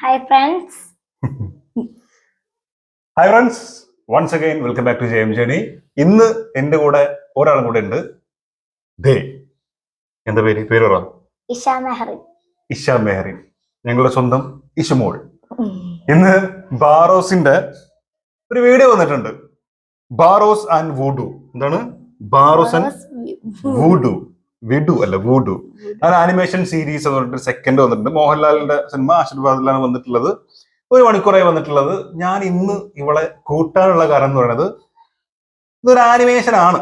Hi friends. Hi friends, once again welcome back to Jayam journey. ഇന്ന് എന്റെ കൂടെ ഒരാളും കൂടെ ഉണ്ട്. ദേ, എന്താ പേര് പറ? ഇഷ മെഹറിൻ. ഇഷ മെഹറിൻ, ഞങ്ങളുടെ സ്വന്തം ഇഷമോൾ. ഇന്ന് ബാറോസിന്റെ ഒരു വീഡിയോ വന്നിട്ടുണ്ട്. Barroz and voodoo. എന്താണ് ബാറോസ് ആൻഡ് വൂഡു? വിഡു അല്ല, വൂഡു. അത് ആനിമേഷൻ സീരീസ് എന്ന് പറഞ്ഞിട്ട് സെക്കൻഡ് വന്നിട്ടുണ്ട്. മോഹൻലാലിന്റെ സിനിമ ആശീർവാദിലാണ് വന്നിട്ടുള്ളത്. 1 മണിക്കൂറായി വന്നിട്ടുള്ളത്. ഞാൻ ഇന്ന് ഇവളെ കൂട്ടാനുള്ള കാരണം എന്ന് പറയുന്നത്, ഇതൊരു ആനിമേഷൻ ആണ്.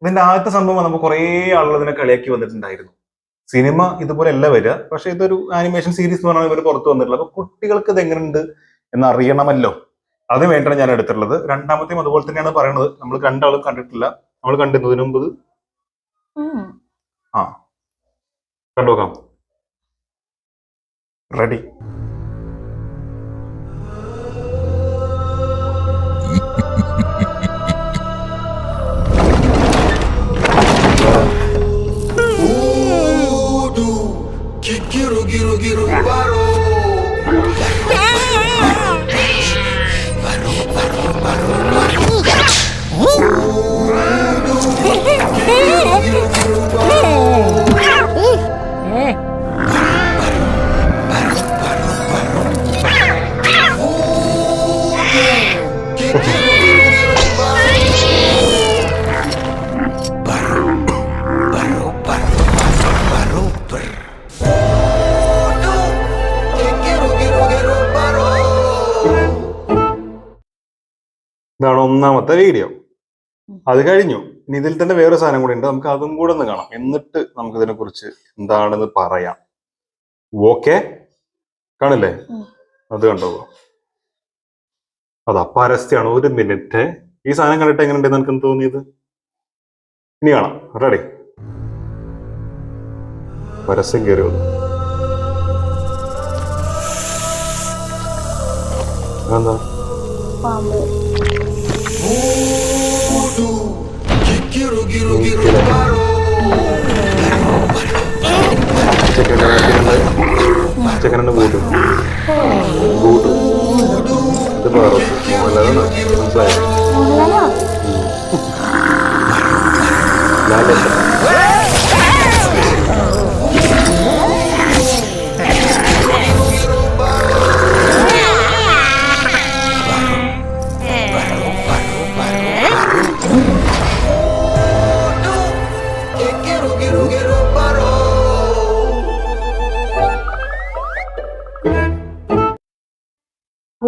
ഇതിന്റെ ആദ്യത്തെ സംഭവം നമുക്ക് കുറെ ആളുകൾ ഇതിനെ കളിയാക്കി വന്നിട്ടുണ്ടായിരുന്നു. സിനിമ ഇതുപോലെ അല്ല വരിക, പക്ഷെ ഇതൊരു ആനിമേഷൻ സീരീസ് എന്ന് പറഞ്ഞാൽ ഇവർ പുറത്തു വന്നിട്ടുള്ളത്. അപ്പൊ കുട്ടികൾക്ക് ഇത് എങ്ങനെയുണ്ട് എന്ന് അറിയണമല്ലോ, അതിന് വേണ്ടിയാണ് ഞാൻ എടുത്തിട്ടുള്ളത്. രണ്ടാമത്തെയും അതുപോലെ തന്നെയാണ് പറയുന്നത്. നമ്മൾ രണ്ടാളും കണ്ടിട്ടില്ല. നമ്മൾ കണ്ടിരുന്നതിന് മുമ്പ് കണ്ടുനോക്കാം. റെഡി? ഇതാണ് ഒന്നാമത്തെ വീഡിയോ. അത് കഴിഞ്ഞു. ഇനി ഇതിൽ തന്നെ വേറെ സാധനം കൂടി ഉണ്ട്. നമുക്ക് അതും കൂടെ ഒന്ന് കാണാം, എന്നിട്ട് നമുക്ക് ഇതിനെ കുറിച്ച് എന്താണെന്ന് പറയാം. ഓക്കെ, കാണില്ലേ? അത് കണ്ടോ? അത് അപാരസ്യമാണ്. 1 മിനിറ്റ്. ഈ സാധനം കണ്ടിട്ട് എങ്ങനെയുണ്ടെന്ന് എനിക്ക് തോന്നിയത്. ഇനി കാണാം. റെഡി? പരസ്യം കയറി വന്നു. എന്താ ചെക്കനെ കൂട്ടും കൂട്ടും. ഇത് ബാറോസ്. മോഹൻലാലാണ്. മനസ്സിലായോ?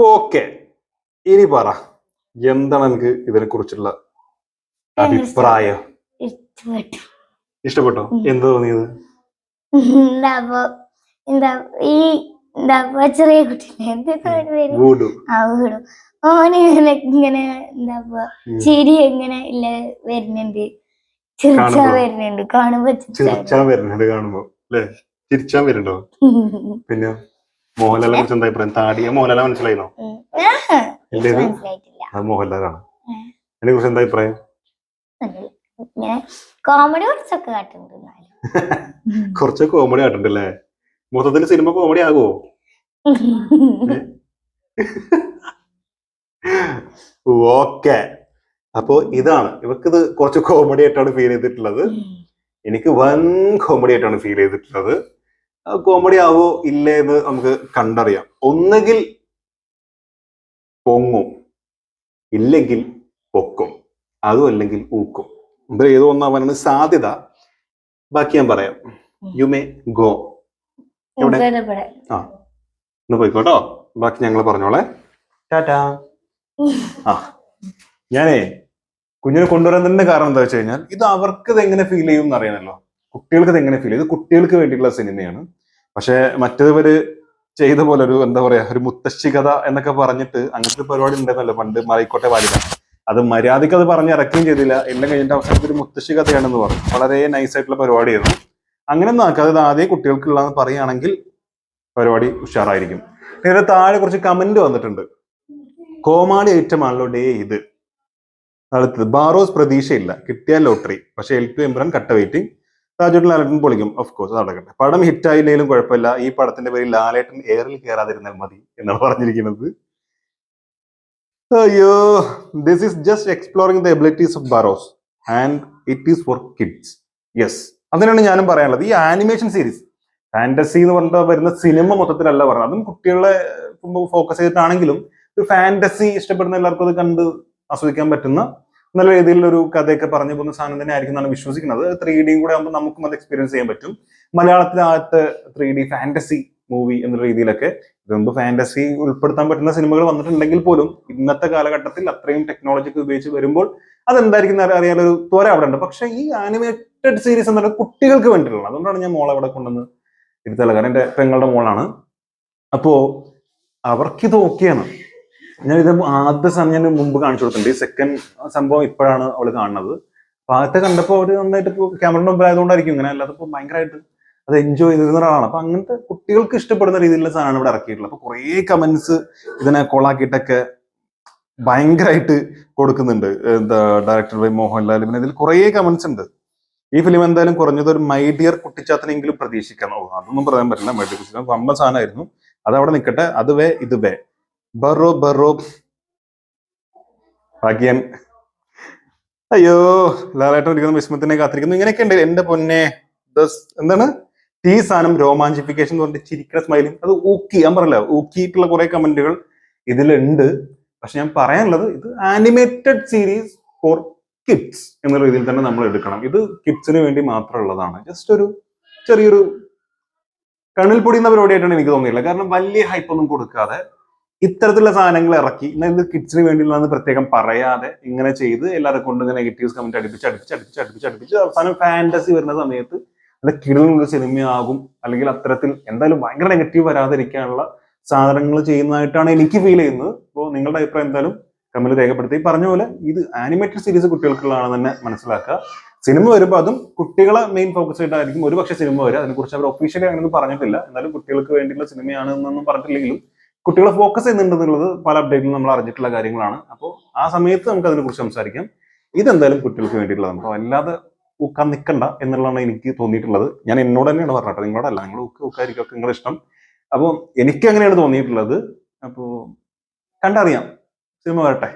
ഓക്കെ, ഇനി പറ, എന്താണ് എനിക്ക് ഇതിനെ കുറിച്ചുള്ള അഭിപ്രായം? ഇഷ്ടപ്പെട്ടോ? എന്താ തോന്നിയത്? ചെറിയ കുട്ടിനെ ഓന് ഇങ്ങനെ എന്താ ചിരി എങ്ങനെ ഇല്ല വരുന്നുണ്ട്, ചിരിച്ചാൻ വരുന്നുണ്ട്. കാണുമ്പോ ചിരിച്ചാൻ വരുന്നുണ്ടോ? അല്ലെ, ചിരിച്ചാൻ വരുന്നുണ്ടോ? പിന്നെ മോഹൻലാലിനെ കുറിച്ച് എന്താ അഭിപ്രായം? താടിയ മോഹൻലാൽ മനസ്സിലായിന്നോ? അത് മോഹൻലാലാണ്. അതിനെ കുറിച്ച് എന്താ അഭിപ്രായം? കോമഡി കുറച്ചൊക്കെ കാട്ടുന്നുണ്ട്. കുറച്ച് കോമഡി കാട്ടുണ്ടല്ലേ? മൊത്തത്തിൽ സിനിമ കോമഡി ആകുമോ? ഓക്കെ, അപ്പോ ഇതാണ്. ഇവക്കിത് കുറച്ച് കോമഡി ആയിട്ടാണ് ഫീൽ ചെയ്തിട്ടുള്ളത്. എനിക്ക് വൻ കോമഡി ആയിട്ടാണ് ഫീൽ ചെയ്തിട്ടുള്ളത്. കോമഡി ആവോ ഇല്ലേ എന്ന് നമുക്ക് കണ്ടറിയാം. ഒന്നുകിൽ പൊങ്ങും, ഇല്ലെങ്കിൽ പൊക്കും, അതും അല്ലെങ്കിൽ ഊക്കും. ഇത് ഏതോ ഒന്നാവാനാണ് സാധ്യത. ബാക്കി ഞാൻ പറയാം. You may go. എവിടെ? ഇന്ന് പോയിക്കോട്ടോ. ബാക്കി ഞങ്ങൾ പറഞ്ഞോളെ. ടാറ്റാ. ഞാനേ കുഞ്ഞിനെ കൊണ്ടുവരാൻ തന്നെ കാരണം എന്താ വെച്ച് കഴിഞ്ഞാൽ, ഇത് അവർക്ക് ഇത് എങ്ങനെ ഫീൽ ചെയ്യും എന്നറിയാനല്ലോ. കുട്ടികൾക്ക് ഇത് എങ്ങനെ ഫീൽ ചെയ്യും. ഇത് കുട്ടികൾക്ക് വേണ്ടിയിട്ടുള്ള സിനിമയാണ്. പക്ഷെ മറ്റേവര് ചെയ്ത പോലെ ഒരു എന്താ പറയാ, ഒരു മുത്തശ്ശി കഥ എന്നൊക്കെ പറഞ്ഞിട്ട് അങ്ങനത്തെ പരിപാടി ഉണ്ടെന്നല്ലോ പണ്ട് മലൈക്കോട്ടെ വാലിക. അത് മര്യാദയ്ക്ക് അത് പറഞ്ഞ് ഇറക്കുകയും ചെയ്തില്ല. എല്ലാം കഴിഞ്ഞിട്ട് അവസാനത്തിൽ ഒരു മുത്തശ്ശി കഥയാണെന്ന് പറഞ്ഞു. വളരെ നൈസായിട്ടുള്ള പരിപാടിയായിരുന്നു. അങ്ങനെ ഒന്നും ആക്കാതെ അത് ആദ്യം കുട്ടികൾക്കുള്ളതെന്ന് പറയുകയാണെങ്കിൽ പരിപാടി ഉഷാറായിരിക്കും. ഇതിന്റെ താഴെ കുറച്ച് കമന്റ് വന്നിട്ടുണ്ട്. കോമാളി ഐറ്റം ആണല്ലോ ഡേ ഇത്. അടുത്തത് ബാറോസ് പ്രതീക്ഷയില്ല, കിട്ടിയാൽ ലോട്ടറി, പക്ഷെ L2 എംബ്രാൻ കട്ട വെയിറ്റിംഗ്. രാജുവേട്ടൻ ലാലേട്ടൻ പൊളിക്കും, ഓഫ് കോഴ്സ് നടക്കട്ടെ. പടം ഹിറ്റായില്ലെങ്കിലും കുഴപ്പമില്ല, ഈ പടത്തിന്റെ പേരിൽ ലാലേട്ടൻ എയറിൽ കയറാതിരുന്നാൽ മതി എന്നാണ് പറഞ്ഞിരിക്കുന്നത്. അയ്യോ, this is just exploring the abilities of Barroz and it is for kids. Yes, അതിനാണ് ഞാനും പറയാനുള്ളത്. ഈ ആനിമേഷൻ സീരീസ് ഫാന്റസി എന്ന് പറഞ്ഞിട്ട് വരുന്ന സിനിമ മൊത്തത്തിലല്ല പറഞ്ഞത്, അതും കുട്ടികളെ ഫോക്കസ് ചെയ്തിട്ടാണെങ്കിലും ഒരു ഫാന്റസി ഇഷ്ടപ്പെടുന്ന എല്ലാവർക്കും അത് കണ്ട് ആസ്വദിക്കാൻ പറ്റുന്ന നല്ല രീതിയിലുള്ള ഒരു കഥയൊക്കെ പറഞ്ഞു പോകുന്ന സാധനം തന്നെ ആയിരിക്കും എന്നാണ് വിശ്വസിക്കുന്നത്. 3D കൂടെ ആകുമ്പോൾ നമുക്കും അത് എക്സ്പീരിയൻസ് ചെയ്യാൻ പറ്റും. മലയാളത്തിനകത്ത് 3D ഫാന്റസി മൂവി എന്ന രീതിയിലൊക്കെ മുമ്പ് ഫാന്റസി ഉൾപ്പെടുത്താൻ പറ്റുന്ന സിനിമകൾ വന്നിട്ടുണ്ടെങ്കിൽ പോലും ഇന്നത്തെ കാലഘട്ടത്തിൽ അത്രയും ടെക്നോളജി ഒക്കെ ഉപയോഗിച്ച് വരുമ്പോൾ അതെന്തായിരിക്കും അറിയാനൊരു ത്വര അവിടെ ഉണ്ട്. പക്ഷെ ഈ ആനിമേറ്റഡ് സീരീസ് എന്ന് പറഞ്ഞാൽ കുട്ടികൾക്ക് വേണ്ടിയിട്ടുള്ള, അതുകൊണ്ടാണ് ഞാൻ മോളെ അവിടെ കൊണ്ടുവന്ന് ഇരുത്തല. കാരണം എൻ്റെ പെങ്ങളുടെ മോളാണ്. അപ്പോ അവർക്കിത് ഓക്കെയാണ്. ഞാൻ ഇത് ആദ്യ സമയം ഞാൻ മുമ്പ് കാണിച്ചു കൊടുത്തിട്ടുണ്ട്. ഈ സെക്കൻഡ് സംഭവം ഇപ്പോഴാണ് അവള് കാണുന്നത്. അപ്പൊ ആദ്യത്തെ കണ്ടപ്പോൾ അവര് നന്നായിട്ട് ക്യാമറയുടെ മുമ്പിൽ ആയതുകൊണ്ടായിരിക്കും ഇങ്ങനെ, അല്ലാതെ ഇപ്പൊ ഭയങ്കരമായിട്ട് അത് എൻജോയ് ചെയ്തിരുന്ന ഒരാളാണ്. അപ്പൊ അങ്ങനത്തെ കുട്ടികൾക്ക് ഇഷ്ടപ്പെടുന്ന രീതിയിലുള്ള സാധനമാണ് ഇവിടെ ഇറക്കിയിട്ടുള്ളത്. അപ്പൊ കുറേ കമന്റ്സ് ഇതിനെ കൊളാക്കിയിട്ടൊക്കെ ഭയങ്കരമായിട്ട് കൊടുക്കുന്നുണ്ട്. എന്താ ഡയറക്ടർ ബൈ മോഹൻലാൽ, പിന്നെ ഇതിൽ കുറേ കമന്റ്സ് ഉണ്ട്. ഈ ഫിലിം എന്തായാലും കുറഞ്ഞത് ഒരു മൈ ഡിയർ കുട്ടിച്ചാത്തനെങ്കിലും പ്രതീക്ഷിക്കാം. അതൊന്നും പറയാൻ പറ്റില്ല, മൈ ഡിയർ കുട്ടിച്ചാത്തൻ വമ്പൻ സാധനമായിരുന്നു. അതവിടെ നിൽക്കട്ടെ. അത് വേ ഇത് വേ ബറോ ബറോ ഭാഗ്യൻ. അയ്യോ, ലാലേട്ടൻ ഒരിക്കലും വിസ്മത്തിനെ കാത്തിരിക്കുന്നു. ഇങ്ങനെയൊക്കെ ഉണ്ട് എന്റെ പൊന്നെ. എന്താണ് ഈ സാധനം രോമാഞ്ചിഫിക്കേഷൻ എന്ന് പറഞ്ഞിട്ട് ചിരിക്കുന്ന സ്മൈലിംഗ്, അത് ഊക്കി, ഞാൻ പറയല്ല, ഊക്കിയിട്ടുള്ള കുറെ കമന്റുകൾ ഇതിലുണ്ട്. പക്ഷെ ഞാൻ പറയാനുള്ളത്, ഇത് ആനിമേറ്റഡ് സീരീസ് ഫോർ കിഡ്സ് എന്ന രീതിയിൽ തന്നെ നമ്മൾ എടുക്കണം. ഇത് കിഡ്സിന് വേണ്ടി മാത്രമുള്ളതാണ്. ജസ്റ്റ് ഒരു ചെറിയൊരു കണ്ണിൽ പൊടിയുന്ന പരിപാടിയായിട്ടാണ് എനിക്ക് തോന്നിയില്ല. കാരണം വലിയ ഹൈപ്പ് ഒന്നും കൊടുക്കാതെ ഇത്തരത്തിലുള്ള സാധനങ്ങൾ ഇറക്കി, എന്നാൽ ഇത് കിഡ്സിന് വേണ്ടിയുള്ളതെന്ന് പ്രത്യേകം പറയാതെ ഇങ്ങനെ ചെയ്ത് എല്ലാവരെ കൊണ്ട് നെഗറ്റീവ്സ് കമന്റ് അടുപ്പിച്ച് അവസാനം ഫാന്റസി വരുന്ന സമയത്ത് നല്ല കിടലുള്ള സിനിമയാകും. അല്ലെങ്കിൽ അത്തരത്തിൽ എന്തായാലും ഭയങ്കര നെഗറ്റീവ് വരാതിരിക്കാനുള്ള സാധനങ്ങൾ ചെയ്യുന്നതായിട്ടാണ് എനിക്ക് ഫീൽ ചെയ്യുന്നത്. അപ്പോൾ നിങ്ങളുടെ അഭിപ്രായം എന്തായാലും കമന്റ് രേഖപ്പെടുത്തി. പറഞ്ഞ പോലെ ഇത് ആനിമേറ്റഡ് സീരീസ് കുട്ടികൾക്കുള്ളതാണെന്ന് തന്നെ മനസ്സിലാക്കുക. സിനിമ വരുമ്പോൾ അതും കുട്ടികളെ മെയിൻ ഫോക്കസ് ആയിട്ടായിരിക്കും ഒരുപക്ഷെ സിനിമ വരിക. അതിനെക്കുറിച്ച് അവർ ഒഫീഷ്യലി അങ്ങനെയൊന്നും പറഞ്ഞിട്ടില്ല. എന്നാലും കുട്ടികൾക്ക് വേണ്ടിയുള്ള സിനിമയാണ് എന്നൊന്നും പറഞ്ഞിട്ടില്ലെങ്കിലും കുട്ടികളെ ഫോക്കസ് ചെയ്യുന്നുണ്ടെന്നുള്ളത് പല അപ്ഡേറ്റിലും നമ്മൾ അറിഞ്ഞിട്ടുള്ള കാര്യങ്ങളാണ്. അപ്പോൾ ആ സമയത്ത് നമുക്ക് അതിനെക്കുറിച്ച് സംസാരിക്കാം. ഇതെന്തായാലും കുട്ടികൾക്ക് വേണ്ടിയിട്ടുള്ളതാണ്. അപ്പോൾ അല്ലാതെ ഊക്കാൻ നിൽക്കണ്ട എന്നുള്ളതാണ് എനിക്ക് തോന്നിയിട്ടുള്ളത്. ഞാൻ എന്നോട് തന്നെയാണ് പറഞ്ഞിട്ട്, നിങ്ങളോടല്ല. നിങ്ങൾ ഊക്കായിരിക്കും, ഒക്കെ നിങ്ങളുടെ ഇഷ്ടം. അപ്പോൾ എനിക്ക് അങ്ങനെയാണ് തോന്നിയിട്ടുള്ളത്. അപ്പോൾ കണ്ടറിയാം, സിനിമ വരട്ടെ.